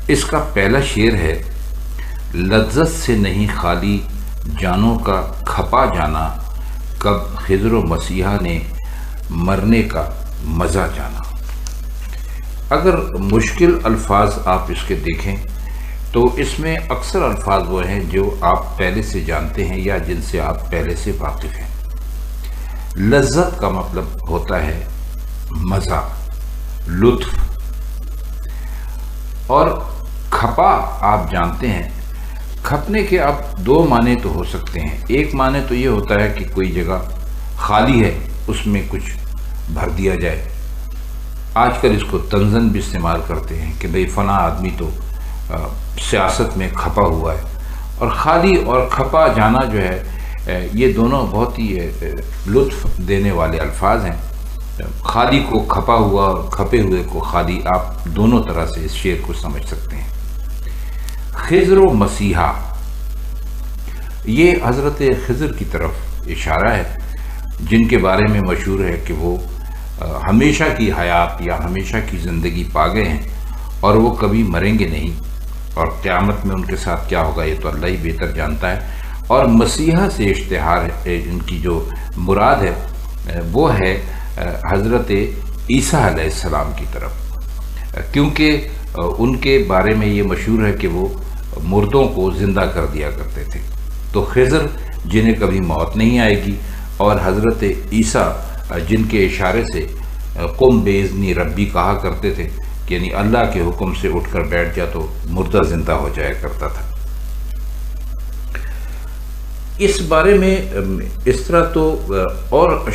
اس کا پہلا شعر ہے، لذت سے نہیں خالی جانوں کا کھپا جانا، کب خضر و مسیحا نے مرنے کا مزہ جانا۔ اگر مشکل الفاظ آپ اس کے دیکھیں تو اس میں اکثر الفاظ وہ ہیں جو آپ پہلے سے جانتے ہیں یا جن سے آپ پہلے سے واقف ہیں۔ لذت کا مطلب ہوتا ہے مزہ، لطف، اور کھپا آپ جانتے ہیں، کھپنے کے اب دو معنی تو ہو سکتے ہیں۔ ایک معنی تو یہ ہوتا ہے کہ کوئی جگہ خالی ہے، اس میں کچھ بھر دیا جائے۔ آج کل اس کو طنزاً بھی استعمال کرتے ہیں کہ بھئی فلاں آدمی تو سیاست میں کھپا ہوا ہے۔ اور خالی اور کھپا جانا جو ہے یہ دونوں بہت ہی لطف دینے والے الفاظ ہیں۔ خالی کو کھپا ہوا اور کھپے ہوئے کو خالی، آپ دونوں طرح سے اس شعر کو سمجھ سکتے ہیں۔ خضر و مسیحا، یہ حضرت خضر کی طرف اشارہ ہے، جن کے بارے میں مشہور ہے کہ وہ ہمیشہ کی حیات یا ہمیشہ کی زندگی پا گئے ہیں اور وہ کبھی مریں گے نہیں، اور قیامت میں ان کے ساتھ کیا ہوگا یہ تو اللہ ہی بہتر جانتا ہے۔ اور مسیحا سے اشتہار ہے، ان کی جو مراد ہے وہ ہے حضرت عیسیٰ علیہ السلام کی طرف، کیونکہ ان کے بارے میں یہ مشہور ہے کہ وہ مردوں کو زندہ کر دیا کرتے تھے۔ تو خضر جنہیں کبھی موت نہیں آئے گی، اور حضرت عیسیٰ جن کے اشارے سے قم باذن ربی کہا کرتے تھے، یعنی اللہ کے حکم سے اٹھ کر بیٹھ جا تو مردہ زندہ ہو جایا کرتا تھا۔ اس بارے میں اس طرح تو اور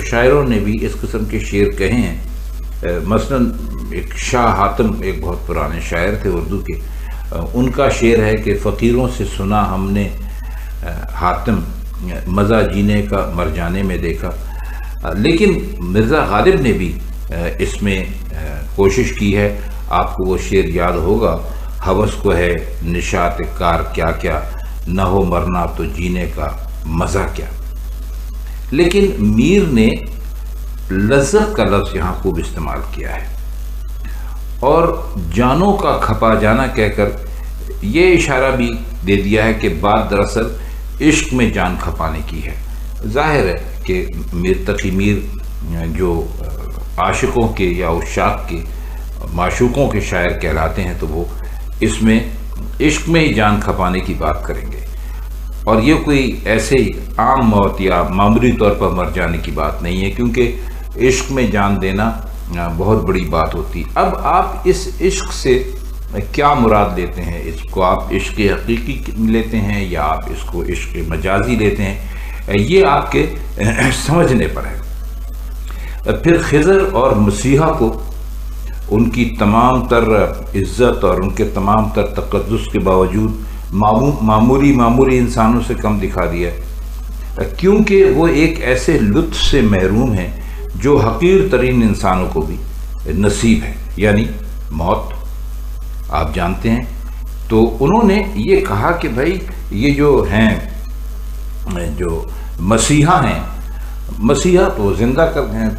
شاعروں نے بھی اس قسم کے شعر کہے ہیں۔ مثلا ایک شاہ حاتم، ایک بہت پرانے شاعر تھے اردو کے، ان کا شعر ہے کہ فقیروں سے سنا ہم نے حاتم، مزہ جینے کا مر جانے میں دیکھا۔ لیکن مرزا غالب نے بھی اس میں کوشش کی ہے، آپ کو وہ شعر یاد ہوگا، ہوس کو ہے نشاط کار کیا کیا، نہ ہو مرنا تو جینے کا مزہ کیا۔ لیکن میر نے لذت کا لفظ یہاں خوب استعمال کیا ہے، اور جانوں کا کھپا جانا کہہ کر یہ اشارہ بھی دے دیا ہے کہ بات دراصل عشق میں جان کھپانے کی ہے۔ ظاہر ہے کہ میر تقی میر جو عاشقوں کے یا عشاق کے، معشوقوں کے شاعر کہلاتے ہیں، تو وہ اس میں عشق میں ہی جان کھپانے کی بات کریں گے، اور یہ کوئی ایسے ہی عام موت یا معمولی طور پر مر جانے کی بات نہیں ہے، کیونکہ عشق میں جان دینا بہت بڑی بات ہوتی۔ اب آپ اس عشق سے کیا مراد لیتے ہیں؟ اس کو آپ عشق حقیقی لیتے ہیں یا آپ اس کو عشق مجازی لیتے ہیں، یہ آپ کے سمجھنے پر ہے۔ پھر خضر اور مسیحا کو ان کی تمام تر عزت اور ان کے تمام تر تقدس کے باوجود معمولی انسانوں سے کم دکھا دیا ہے، کیونکہ وہ ایک ایسے لطف سے محروم ہیں جو حقیر ترین انسانوں کو بھی نصیب ہے، یعنی موت، آپ جانتے ہیں۔ تو انہوں نے یہ کہا کہ بھائی یہ جو ہیں، جو مسیحا ہیں، مسیحا تو زندہ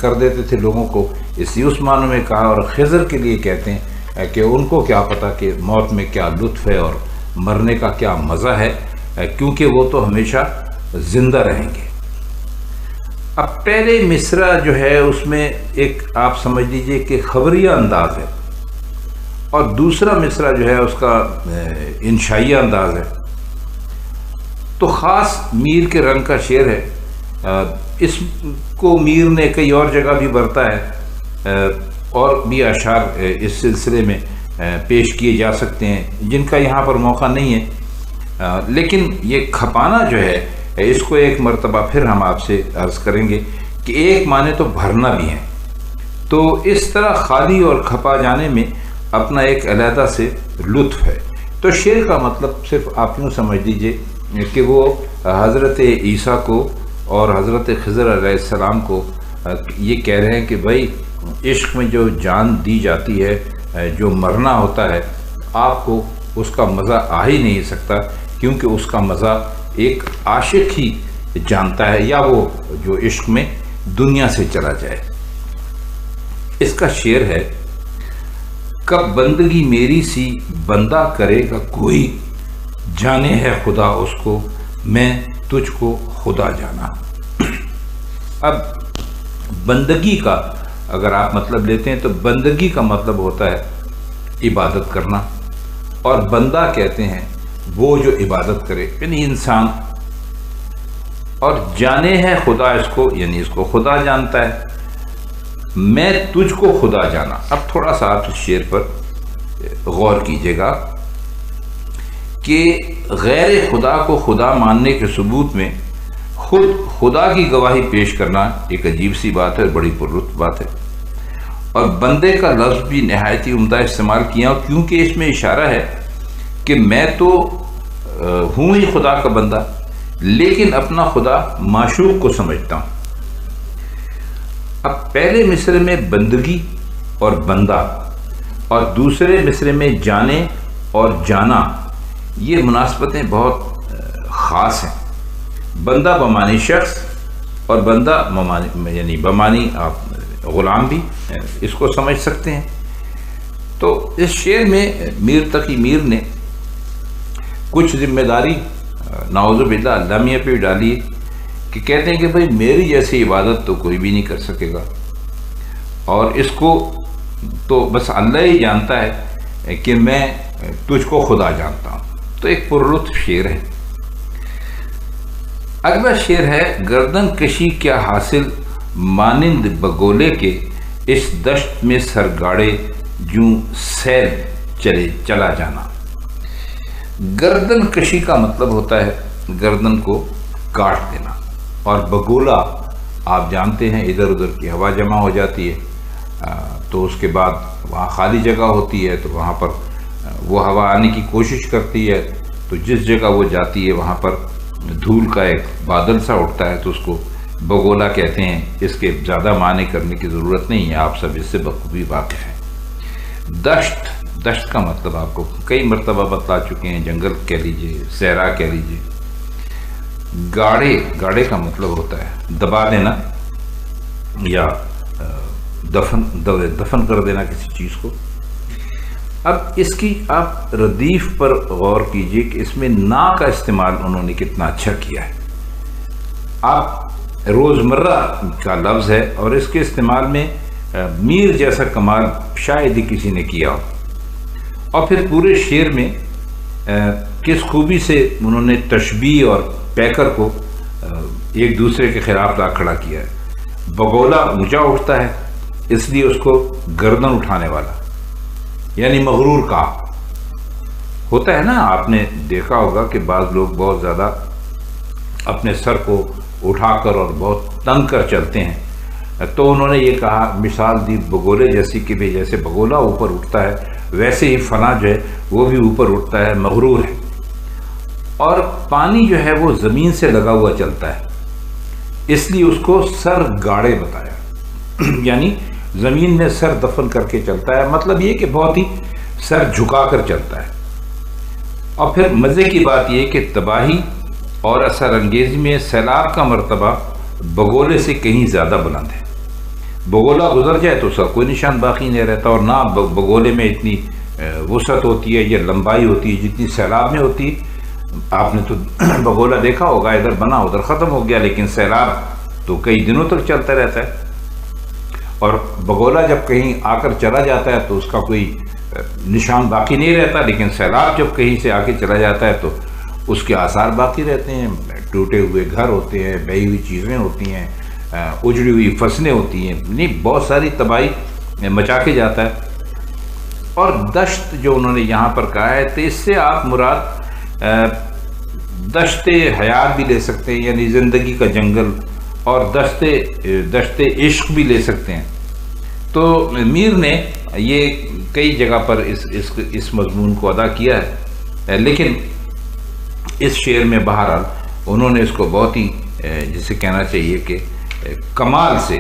کر دیتے تھے لوگوں کو، اس معنی میں کہا، اور خضر کے لیے کہتے ہیں کہ ان کو کیا پتا کہ موت میں کیا لطف ہے اور مرنے کا کیا مزہ ہے، کیونکہ وہ تو ہمیشہ زندہ رہیں گے۔ اب پہلے مصرع جو ہے اس میں ایک آپ سمجھ لیجئے کہ خبریہ انداز ہے، اور دوسرا مصرع جو ہے اس کا انشائیہ انداز ہے۔ تو خاص میر کے رنگ کا شعر ہے، اس کو میر نے کئی اور جگہ بھی برتا ہے، اور بھی اشعار اس سلسلے میں پیش کیے جا سکتے ہیں جن کا یہاں پر موقع نہیں ہے، لیکن یہ کھپانا جو ہے اس کو ایک مرتبہ پھر ہم آپ سے عرض کریں گے کہ ایک معنی تو بھرنا بھی ہے۔ تو اس طرح خالی اور کھپا جانے میں اپنا ایک علیحدہ سے لطف ہے۔ تو شعر کا مطلب صرف آپ یوں سمجھ لیجئے کہ وہ حضرت عیسیٰ کو اور حضرت خضر علیہ السلام کو یہ کہہ رہے ہیں کہ بھائی عشق میں جو جان دی جاتی ہے، جو مرنا ہوتا ہے، آپ کو اس کا مزہ آ ہی نہیں سکتا، کیونکہ اس کا مزہ ایک عاشق ہی جانتا ہے، یا وہ جو عشق میں دنیا سے چلا جائے۔ اس کا شعر ہے، کب بندگی میری سی بندہ کرے گا کوئی، جانے ہے خدا اس کو میں تجھ کو خدا جانا۔ اب بندگی کا اگر آپ مطلب لیتے ہیں تو بندگی کا مطلب ہوتا ہے عبادت کرنا، اور بندہ کہتے ہیں وہ جو عبادت کرے یعنی انسان، اور جانے ہے خدا اس کو یعنی اس کو خدا جانتا ہے، میں تجھ کو خدا جانا۔ اب تھوڑا سا آپ اس شعر پر غور کیجئے گا کہ غیر خدا کو خدا ماننے کے ثبوت میں خود خدا کی گواہی پیش کرنا ایک عجیب سی بات ہے، بڑی پرلطف بات ہے، اور بندے کا لفظ بھی نہایت ہی عمدہ استعمال کیا، کیونکہ اس میں اشارہ ہے کہ میں تو ہوں ہی خدا کا بندہ، لیکن اپنا خدا معشوق کو سمجھتا ہوں۔ اب پہلے مصرعے میں بندگی اور بندہ، اور دوسرے مصرعے میں جانے اور جانا، یہ مناسبتیں بہت خاص ہیں۔ بندہ بمانی شخص اور بندہ یعنی بمانی آپ غلام بھی اس کو سمجھ سکتے ہیں۔ تو اس شعر میں میر تقی میر نے کچھ ذمہ داری نعوذ باللہ اللہ میاں پہ ڈالی کہ کہتے ہیں کہ بھئی میری جیسی عبادت تو کوئی بھی نہیں کر سکے گا، اور اس کو تو بس اللہ ہی جانتا ہے کہ میں تجھ کو خدا جانتا ہوں۔ تو ایک پرلطف شعر ہے۔ اگلا شعر ہے، گردن کشی کیا حاصل مانند بگولے کے، اس دشت میں سرگاڑے جوں سیل چلا جانا۔ گردن کشی کا مطلب ہوتا ہے گردن کو کاٹ دینا، اور بگولا آپ جانتے ہیں ادھر ادھر کی ہوا جمع ہو جاتی ہے، تو اس کے بعد وہاں خالی جگہ ہوتی ہے، تو وہاں پر وہ ہوا آنے کی کوشش کرتی ہے، تو جس جگہ وہ جاتی ہے وہاں پر دھول کا ایک بادل سا اٹھتا ہے، تو اس کو بگولا کہتے ہیں۔ اس کے زیادہ معنی کرنے کی ضرورت نہیں ہے، آپ سب اس سے بخوبی واقف ہیں۔ دشت کا مطلب آپ کو کئی مرتبہ بتلا چکے ہیں، جنگل کہہ لیجئے، صحرا کہہ لیجئے۔ گاڑے کا مطلب ہوتا ہے دبا دینا یا دفن کر دینا کسی چیز کو۔ اب اس کی آپ ردیف پر غور کیجئے کہ اس میں نا کا استعمال انہوں نے کتنا اچھا کیا ہے۔ آپ روزمرہ کا لفظ ہے، اور اس کے استعمال میں میر جیسا کمال شاید ہی کسی نے کیا ہو، اور پھر پورے شعر میں کس خوبی سے انہوں نے تشبیہ اور پیکر کو ایک دوسرے کے خلاف لا کھڑا کیا ہے۔ بگولا اونچا اٹھتا ہے، اس لیے اس کو گردن اٹھانے والا یعنی مغرور کا ہوتا ہے نا۔ آپ نے دیکھا ہوگا کہ بعض لوگ بہت زیادہ اپنے سر کو اٹھا کر اور بہت تنگ کر چلتے ہیں، تو انہوں نے یہ کہا، مثال دی بگولے جیسی کہ بھی جیسے بگولا اوپر اٹھتا ہے ویسے ہی فلاں جو ہے وہ بھی اوپر اٹھتا ہے، مغرور ہے۔ اور پانی جو ہے وہ زمین سے لگا ہوا چلتا ہے، اس لیے اس کو سر گاڑے بتایا، یعنی زمین میں سر دفن کر کے چلتا ہے، مطلب یہ کہ بہت ہی سر جھکا کر چلتا ہے۔ اور پھر مزے کی بات یہ کہ تباہی اور اثر انگیزی میں سیلاب کا مرتبہ بگولے سے کہیں زیادہ بلند ہے۔ بگولا گزر جائے تو اس کا کوئی نشان باقی نہیں رہتا، اور نہ بگولے میں اتنی وسعت ہوتی ہے یا لمبائی ہوتی ہے جتنی سیلاب میں ہوتی ہے۔ آپ نے تو بگولا دیکھا ہوگا، ادھر بنا ادھر ختم ہو گیا، لیکن سیلاب تو کئی دنوں تک چلتا رہتا ہے، اور بگولا جب کہیں آ کر چلا جاتا ہے تو اس کا کوئی نشان باقی نہیں رہتا، لیکن سیلاب جب کہیں سے آ کے چلا جاتا ہے تو اس کے آثار باقی رہتے ہیں، ٹوٹے ہوئے گھر ہوتے ہیں، بہی ہوئی چیزیں ہوتی ہیں، اجڑی ہوئی فصلیں ہوتی ہیں، نہیں بہت ساری تباہی مچا کے جاتا ہے۔ اور دشت جو انہوں نے یہاں پر کہا ہے، تو اس سے آپ مراد دشت حیات بھی لے سکتے ہیں، یعنی زندگی کا جنگل، اور دشت عشق بھی لے سکتے ہیں۔ تو میر نے یہ کئی جگہ پر اس مضمون کو ادا کیا ہے، لیکن اس شعر میں بہرحال انہوں نے اس کو بہت ہی جسے کہنا چاہیے کہ کمال سے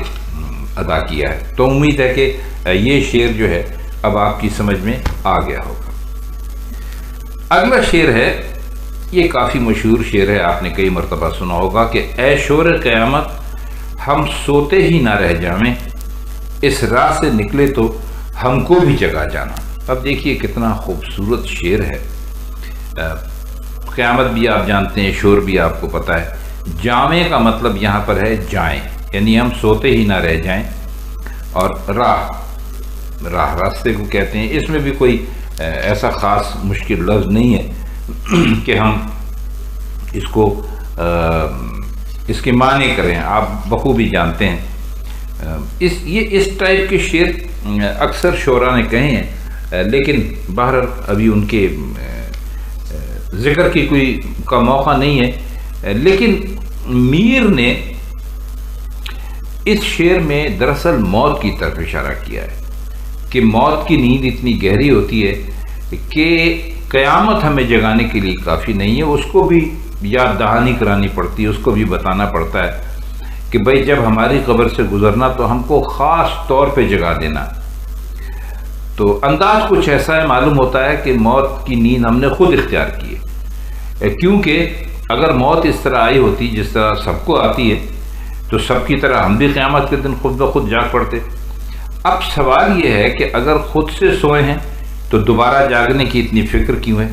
ادا کیا ہے۔ تو امید ہے کہ یہ شعر جو ہے اب آپ کی سمجھ میں آ گیا ہوگا۔ اگلا شعر ہے، یہ کافی مشہور شعر ہے، آپ نے کئی مرتبہ سنا ہوگا کہ اے شور قیامت ہم سوتے ہی نہ رہ جائیں، اس راہ سے نکلے تو ہم کو بھی جگہ جانا۔ اب دیکھیے کتنا خوبصورت شعر ہے. قیامت بھی آپ جانتے ہیں، شور بھی آپ کو پتہ ہے. جامع کا مطلب یہاں پر ہے جائیں، یعنی ہم سوتے ہی نہ رہ جائیں. اور راہ راستے کو کہتے ہیں. اس میں بھی کوئی ایسا خاص مشکل لفظ نہیں ہے کہ ہم اس کو اس کے معنی کریں، آپ بخوبی جانتے ہیں. اس ٹائپ کے شعر اکثر شعراء نے کہے ہیں، لیکن بہرحال ابھی ان کے ذکر کی کا موقع نہیں ہے. لیکن میر نے اس شعر میں دراصل موت کی طرف اشارہ کیا ہے کہ موت کی نیند اتنی گہری ہوتی ہے کہ قیامت ہمیں جگانے کے لیے کافی نہیں ہے، اس کو بھی یاد دہانی کرانی پڑتی ہے، اس کو بھی بتانا پڑتا ہے کہ بھائی جب ہماری قبر سے گزرنا تو ہم کو خاص طور پہ جگا دینا. تو انداز کچھ ایسا ہے، معلوم ہوتا ہے کہ موت کی نیند ہم نے خود اختیار کی ہے. کیونکہ اگر موت اس طرح آئی ہوتی جس طرح سب کو آتی ہے تو سب کی طرح ہم بھی قیامت کے دن خود بخود جاگ پڑتے. اب سوال یہ ہے کہ اگر خود سے سوئے ہیں تو دوبارہ جاگنے کی اتنی فکر کیوں ہے؟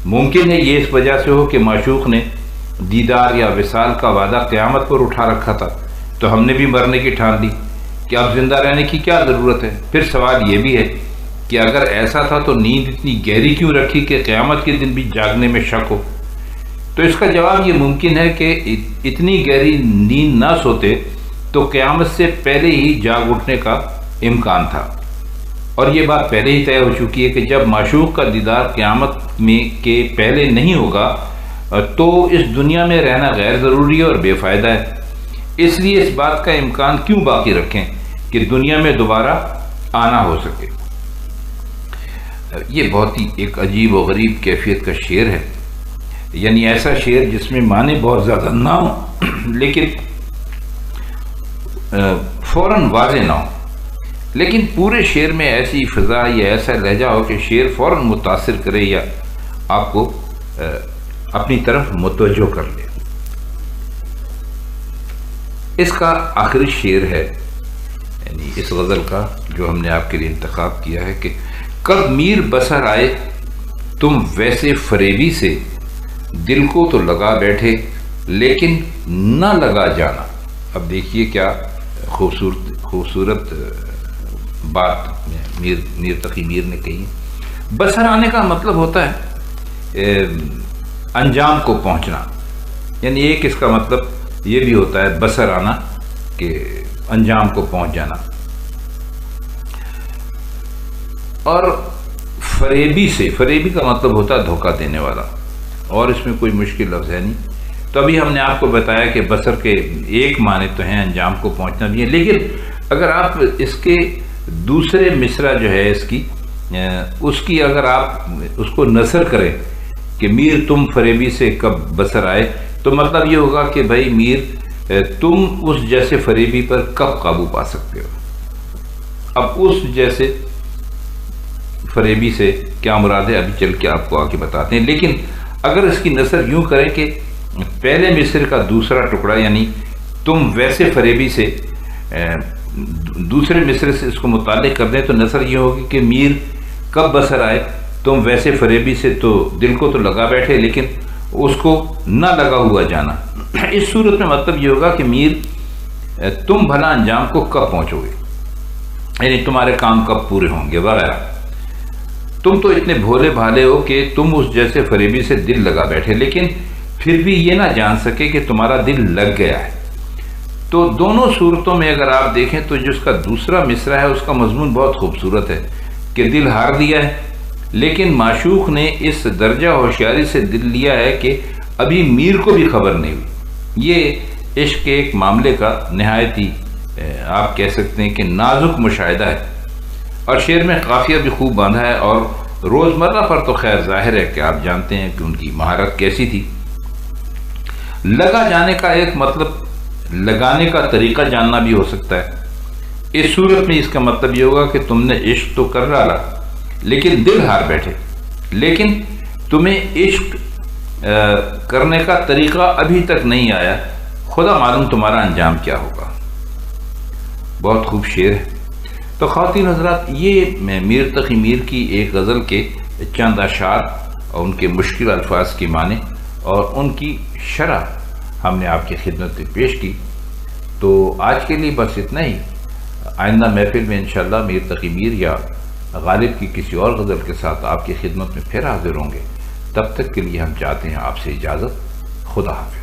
ممکن ہے یہ اس وجہ سے ہو کہ معشوق نے دیدار یا وصال کا وعدہ قیامت پر اٹھا رکھا تھا تو ہم نے بھی مرنے کی ٹھان لی کہ اب زندہ رہنے کی کیا ضرورت ہے. پھر سوال یہ بھی ہے کہ اگر ایسا تھا تو نیند اتنی گہری کیوں رکھی کہ قیامت کے دن بھی جاگنے میں شک ہو؟ تو اس کا جواب یہ ممکن ہے کہ اتنی گہری نیند نہ سوتے تو قیامت سے پہلے ہی جاگ اٹھنے کا امکان تھا. اور یہ بات پہلے ہی طے ہو چکی ہے کہ جب معشوق کا دیدار قیامت میں کے پہلے نہیں ہوگا تو اس دنیا میں رہنا غیر ضروری ہے اور بے فائدہ ہے. اس لیے اس بات کا امکان کیوں باقی رکھیں کہ دنیا میں دوبارہ آنا ہو سکے. یہ بہت ہی ایک عجیب و غریب کیفیت کا شعر ہے، یعنی ایسا شعر جس میں معنی بہت زیادہ نہ ہو لیکن فوراً واضح نہ ہو، لیکن پورے شعر میں ایسی فضا یا ایسا لہجہ ہو کہ شعر فوراً متاثر کرے یا آپ کو اپنی طرف متوجہ کر لے. اس کا آخری شعر ہے، یعنی اس غزل کا جو ہم نے آپ کے لیے انتخاب کیا ہے کہ کب میر بسر آئے تم ویسے فریبی سے، دل کو تو لگا بیٹھے لیکن نہ لگا جانا. اب دیکھیے کیا خوبصورت بات میر تقی میر نے کہی. بسر آنے کا مطلب ہوتا ہے انجام کو پہنچنا، یعنی ایک اس کا مطلب یہ بھی ہوتا ہے بسر آنا کہ انجام کو پہنچ جانا. اور فریبی سے، فریبی کا مطلب ہوتا ہے دھوکہ دینے والا، اور اس میں کوئی مشکل لفظ ہے نہیں. تو ابھی ہم نے آپ کو بتایا کہ بسر کے ایک معنی تو ہیں انجام کو پہنچنا بھی ہے، لیکن اگر آپ اس کے دوسرے مصرع جو ہے اس کی اگر آپ اس کو نثر کریں کہ میر تم فریبی سے کب بسر آئے، تو مطلب یہ ہوگا کہ بھائی میر تم اس جیسے فریبی پر کب قابو پا سکتے ہو. اب اس جیسے فریبی سے کیا مراد ہے ابھی چل کے آپ کو آگے بتاتے ہیں. لیکن اگر اس کی نثر یوں کریں کہ پہلے مصر کا دوسرا ٹکڑا یعنی تم ویسے فریبی سے دوسرے مصر سے اس کو متعلق کر دیں تو نثر یہ ہوگی کہ میر کب بسر آئے تم ویسے فریبی سے، تو دل کو تو لگا بیٹھے لیکن اس کو نہ لگا ہوا جانا. اس صورت میں مطلب یہ ہوگا کہ میر تم بھلا انجام کو کب پہنچو گے، یعنی تمہارے کام کب پورے ہوں گے وغیرہ. تم تو اتنے بھولے بھالے ہو کہ تم اس جیسے فریبی سے دل لگا بیٹھے لیکن پھر بھی یہ نہ جان سکے کہ تمہارا دل لگ گیا ہے. تو دونوں صورتوں میں اگر آپ دیکھیں تو جس کا دوسرا مصرع ہے اس کا مضمون بہت خوبصورت ہے کہ دل ہار دیا ہے، لیکن معشوق نے اس درجہ ہوشیاری سے دل لیا ہے کہ ابھی میر کو بھی خبر نہیں ہوئی. یہ عشق کے ایک معاملے کا نہایت ہی آپ کہہ سکتے ہیں کہ نازک مشاہدہ ہے. اور شعر میں قافیہ بھی خوب باندھا ہے، اور روزمرہ پر تو خیر ظاہر ہے کہ آپ جانتے ہیں کہ ان کی مہارت کیسی تھی. لگا جانے کا ایک مطلب لگانے کا طریقہ جاننا بھی ہو سکتا ہے. اس صورت میں اس کا مطلب یہ ہوگا کہ تم نے عشق تو کر ڈالا لیکن دل ہار بیٹھے، لیکن تمہیں عشق کرنے کا طریقہ ابھی تک نہیں آیا، خدا معلوم تمہارا انجام کیا ہوگا. بہت خوب شعر ہے. تو خواتین حضرات، یہ میر تقی میر کی ایک غزل کے چند اشعار اور ان کے مشکل الفاظ کی معنی اور ان کی شرح ہم نے آپ کی خدمت میں پیش کی۔ تو آج کے لیے بس اتنا ہی۔ آئندہ محفل میں انشاءاللہ میر تقی میر یا غالب کی کسی اور غزل کے ساتھ آپ کی خدمت میں پھر حاضر ہوں گے۔ تب تک کے لیے ہم چاہتے ہیں آپ سے اجازت۔ خدا حافظ۔